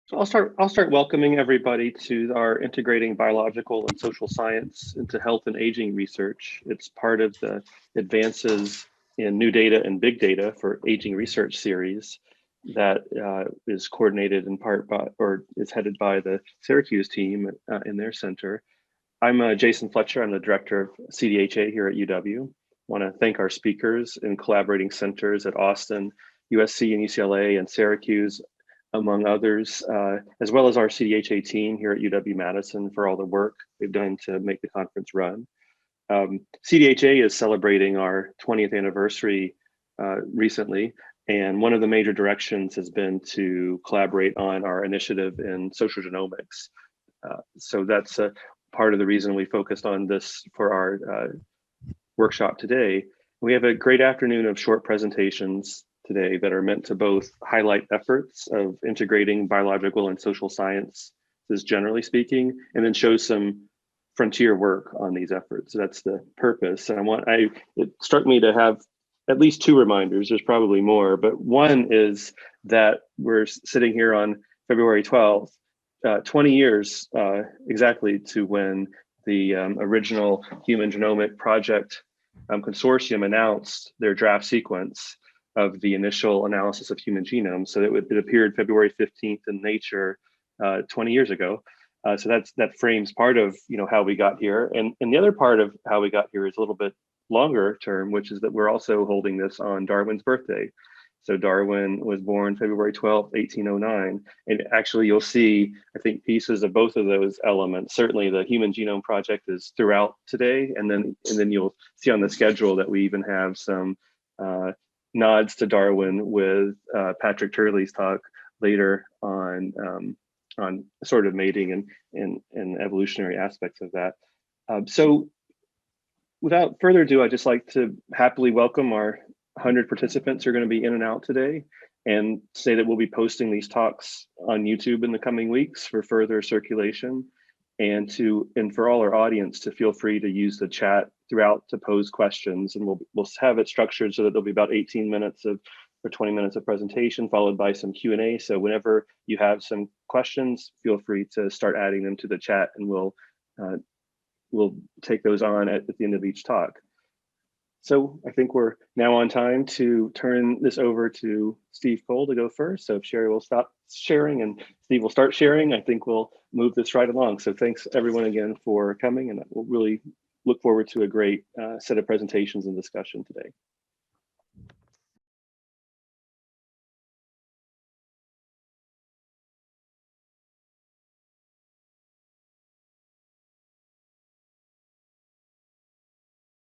So I'll start welcoming everybody to our integrating biological and social science into health and aging research. It's part of the advances in new data and big data for aging research series that is coordinated in part by, or is headed by the Syracuse team in their center. I'm Jason Fletcher. I'm the director of CDHA here at UW. I want to thank our speakers and collaborating centers at Austin, USC and UCLA and Syracuse, among others, as well as our CDHA team here at UW-Madison for all the work they've done to make the conference run. CDHA is celebrating our 20th anniversary recently, and one of the major directions has been to collaborate on our initiative in social genomics. So that's a part of the reason we focused on this for our workshop today. We have a great afternoon of short presentations today that are meant to both highlight efforts of integrating biological and social sciences, generally speaking, and then show some frontier work on these efforts. So that's the purpose. And it struck me to have at least two reminders. There's probably more, but one is that we're sitting here on February 12th, 20 years exactly to when the original Human Genomic Project consortium announced their draft sequence of the initial analysis of human genomes. So it appeared February 15th in Nature 20 years ago. So that frames part of how we got here. And the other part of how we got here is a little bit longer term, which is that we're also holding this on Darwin's birthday. So Darwin was born February 12th, 1809. And actually you'll see, I think, pieces of both of those elements. Certainly the Human Genome Project is throughout today. And then you'll see on the schedule that we even have some nods to Darwin with Patrick Turley's talk later on sort of mating and evolutionary aspects of that. So without further ado, I'd just like to happily welcome our 100 participants who are going to be in and out today, and say that we'll be posting these talks on YouTube in the coming weeks for further circulation, and for all our audience to feel free to use the chat throughout to pose questions, and we'll have it structured so that there'll be about 18 minutes or 20 minutes of presentation followed by some Q&A. So whenever you have some questions, feel free to start adding them to the chat, and we'll take those on at the end of each talk. So I think we're now on time to turn this over to Steve Cole to go first. So if Sherry will stop sharing and Steve will start sharing, I think we'll move this right along. So thanks everyone again for coming, and we'll really look forward to a great set of presentations and discussion today.